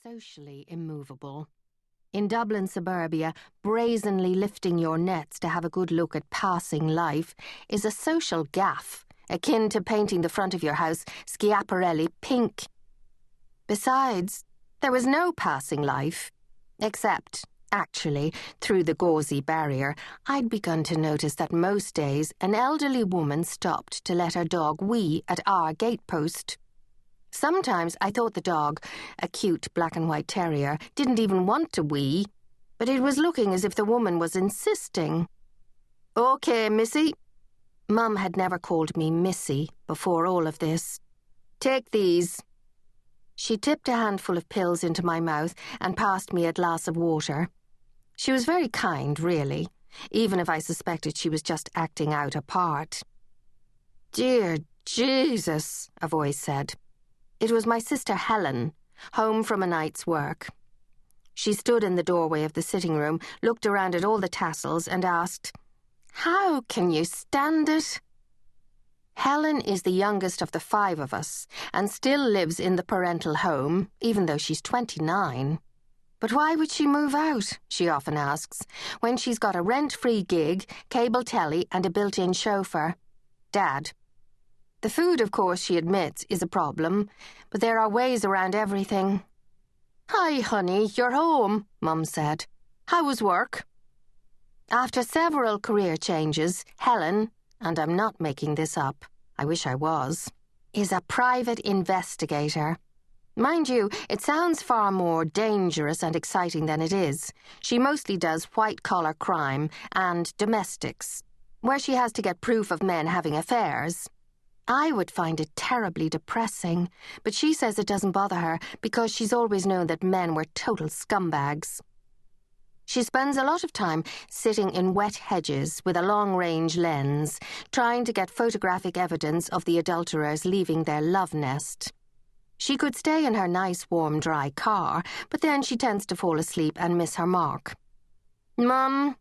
socially immovable. In Dublin suburbia, brazenly lifting your nets to have a good look at passing life is a social gaffe, akin to painting the front of your house Schiaparelli pink. Besides, there was no passing life, except, actually, through the gauzy barrier, I'd begun to notice that most days an elderly woman stopped to let her dog wee at our gatepost. Sometimes I thought the dog, a cute black and white terrier, didn't even want to wee, but it was looking as if the woman was insisting. "Okay, Missy." Mum had never called me Missy before all of this. "Take these." She tipped a handful of pills into my mouth and passed me a glass of water. She was very kind, really, even if I suspected she was just acting out a part. "Dear Jesus," a voice said. It was my sister Helen, home from a night's work. She stood in the doorway of the sitting room, looked around at all the tassels, and asked, "How can you stand it?" Helen is the youngest of the 5 of us, and still lives in the parental home, even though she's 29. But why would she move out, she often asks, when she's got a rent-free gig, cable telly, and a built-in chauffeur? Dad. The food, of course, she admits, is a problem, but there are ways around everything. "Hi, honey, you're home," Mum said. "How was work?" After several career changes, Helen, and I'm not making this up, I wish I was, is a private investigator. Mind you, it sounds far more dangerous and exciting than it is. She mostly does white-collar crime and domestics, where she has to get proof of men having affairs. I would find it terribly depressing, but she says it doesn't bother her because she's always known that men were total scumbags. She spends a lot of time sitting in wet hedges with a long-range lens, trying to get photographic evidence of the adulterers leaving their love nest. She could stay in her nice, warm, dry car, but then she tends to fall asleep and miss her mark. "Mum,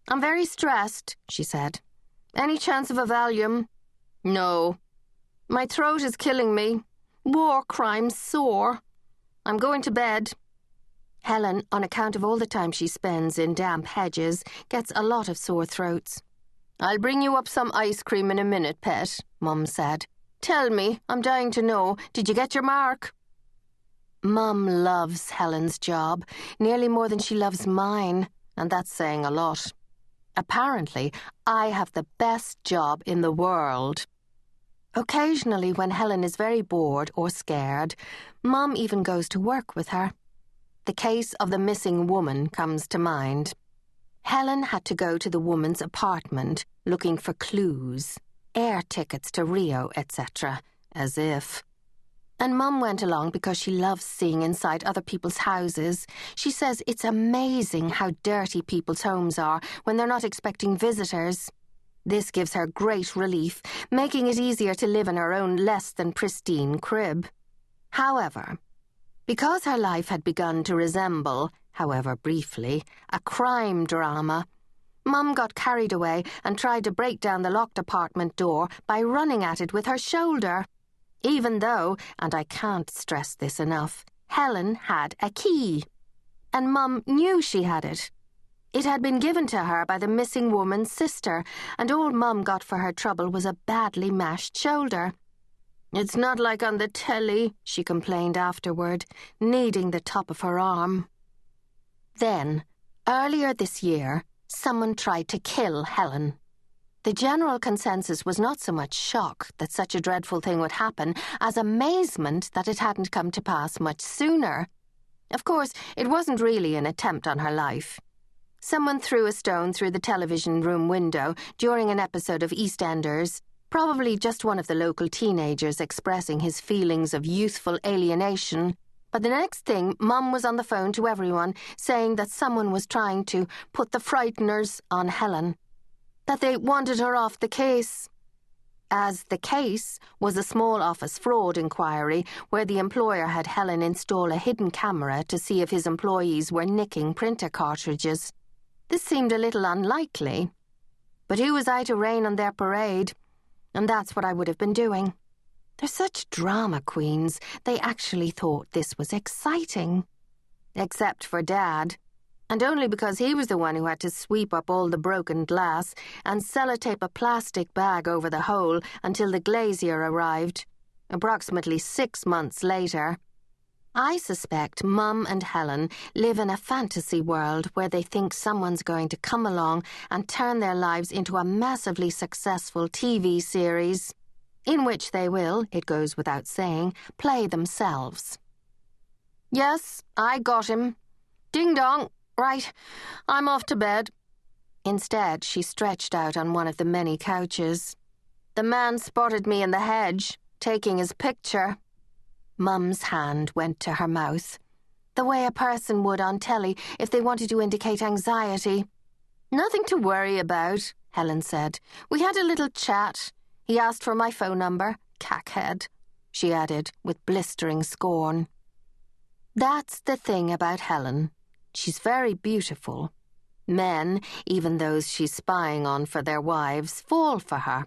I'm very stressed," she said. "Any chance of a Valium?" "No. My throat is killing me. War crime's sore. I'm going to bed." Helen, on account of all the time she spends in damp hedges, gets a lot of sore throats. "I'll bring you up some ice cream in a minute, pet," Mum said. "Tell me, I'm dying to know, did you get your mark?" Mum loves Helen's job, nearly more than she loves mine, and that's saying a lot. Apparently, I have the best job in the world. Occasionally, when Helen is very bored or scared, Mum even goes to work with her. The case of the missing woman comes to mind. Helen had to go to the woman's apartment looking for clues, air tickets to Rio, etc., as if. And Mum went along because she loves seeing inside other people's houses. She says it's amazing how dirty people's homes are when they're not expecting visitors. This gives her great relief, making it easier to live in her own less-than-pristine crib. However, because her life had begun to resemble, however briefly, a crime drama, Mum got carried away and tried to break down the locked apartment door by running at it with her shoulder, even though, and I can't stress this enough, Helen had a key. And Mum knew she had it. It had been given to her by the missing woman's sister, and all Mum got for her trouble was a badly mashed shoulder. "It's not like on the telly," she complained afterward, kneading the top of her arm. Then, earlier this year, someone tried to kill Helen. The general consensus was not so much shock that such a dreadful thing would happen as amazement that it hadn't come to pass much sooner. Of course, it wasn't really an attempt on her life. Someone threw a stone through the television room window during an episode of EastEnders, probably just one of the local teenagers expressing his feelings of youthful alienation. But the next thing, Mum was on the phone to everyone saying that someone was trying to put the frighteners on Helen, that they wanted her off the case. As the case was a small office fraud inquiry where the employer had Helen install a hidden camera to see if his employees were nicking printer cartridges. This seemed a little unlikely. But who was I to rain on their parade? And that's what I would have been doing. They're such drama queens, they actually thought this was exciting. Except for Dad. And only because he was the one who had to sweep up all the broken glass and sellotape a plastic bag over the hole until the glazier arrived, approximately 6 months later. I suspect Mum and Helen live in a fantasy world where they think someone's going to come along and turn their lives into a massively successful TV series, in which they will, it goes without saying, play themselves. Yes, I got him. Ding dong. Right, I'm off to bed. Instead, she stretched out on one of the many couches. The man spotted me in the hedge, taking his picture. Mum's hand went to her mouth, the way a person would on telly if they wanted to indicate anxiety. Nothing to worry about, Helen said. We had a little chat. He asked for my phone number. Cackhead, she added with blistering scorn. That's the thing about Helen. She's very beautiful. Men, even those she's spying on for their wives, fall for her.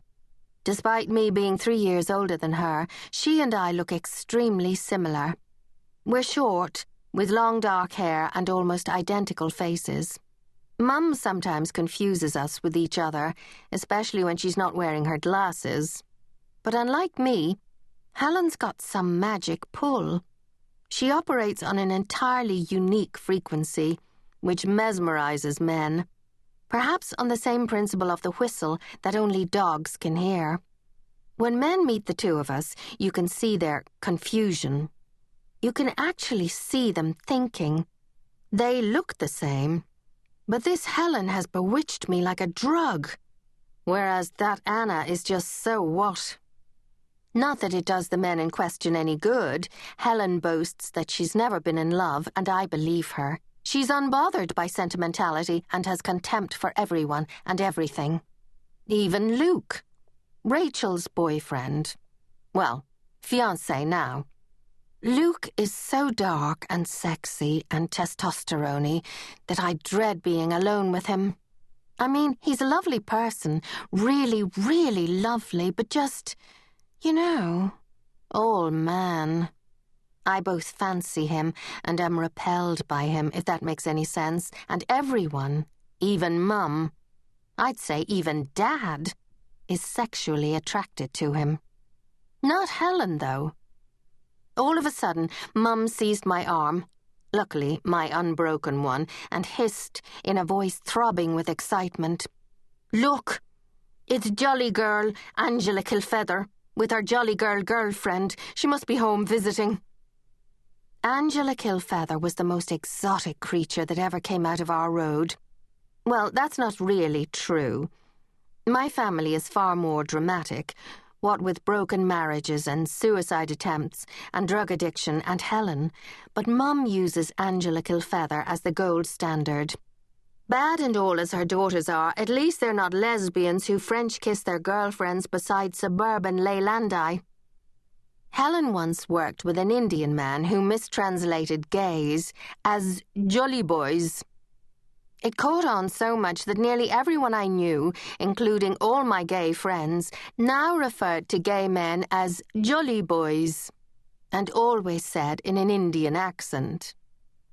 Despite me being 3 years older than her, she and I look extremely similar. We're short, with long dark hair and almost identical faces. Mum sometimes confuses us with each other, especially when she's not wearing her glasses. But unlike me, Helen's got some magic pull. She operates on an entirely unique frequency, which mesmerizes men, perhaps on the same principle of the whistle that only dogs can hear. When men meet the two of us, you can see their confusion. You can actually see them thinking. They look the same, but this Helen has bewitched me like a drug, whereas that Anna is just so what? Not that it does the men in question any good. Helen boasts that she's never been in love, and I believe her. She's unbothered by sentimentality and has contempt for everyone and everything. Even Luke, Rachel's boyfriend. Well, fiancé now. Luke is so dark and sexy and testosterone-y that I dread being alone with him. I mean, he's a lovely person, really, really lovely, but just... all man. I both fancy him and am repelled by him, if that makes any sense, and everyone, even Mum, I'd say even Dad, is sexually attracted to him. Not Helen, though. All of a sudden, Mum seized my arm, luckily my unbroken one, and hissed in a voice throbbing with excitement. Look, it's jolly girl Angela Kilfeather. With her jolly girl girlfriend. She must be home visiting. Angela Kilfeather was the most exotic creature that ever came out of our road. Well, that's not really true. My family is far more dramatic, what with broken marriages and suicide attempts and drug addiction and Helen, but Mum uses Angela Kilfeather as the gold standard. Bad and all as her daughters are, at least they're not lesbians who French kiss their girlfriends beside suburban Leylandi. Helen once worked with an Indian man who mistranslated gays as jolly boys. It caught on so much that nearly everyone I knew, including all my gay friends, now referred to gay men as jolly boys, and always said in an Indian accent.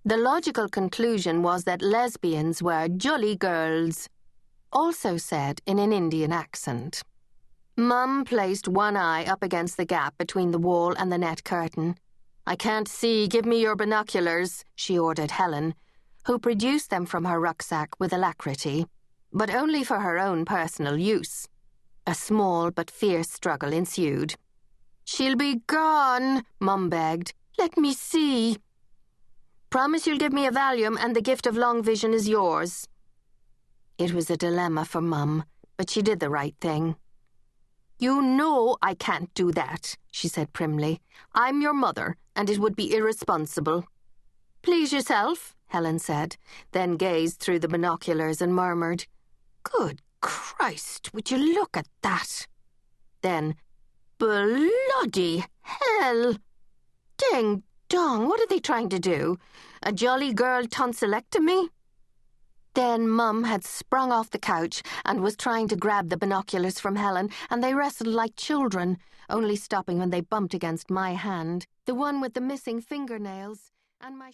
The logical conclusion was that lesbians were jolly girls, also said in an Indian accent. Mum placed one eye up against the gap between the wall and the net curtain. I can't see, give me your binoculars, she ordered Helen, who produced them from her rucksack with alacrity, but only for her own personal use. A small but fierce struggle ensued. She'll be gone, Mum begged. Let me see. Promise you'll give me a Valium and the gift of long vision is yours. It was a dilemma for Mum, but she did the right thing. You know I can't do that, she said primly. I'm your mother, and it would be irresponsible. Please yourself, Helen said, then gazed through the binoculars and murmured, Good Christ, would you look at that? Then, bloody hell! Ding dong, what are they trying to do? A jolly girl tonsillectomy? Then Mum had sprung off the couch and was trying to grab the binoculars from Helen, and they wrestled like children, only stopping when they bumped against my hand, the one with the missing fingernails, and my...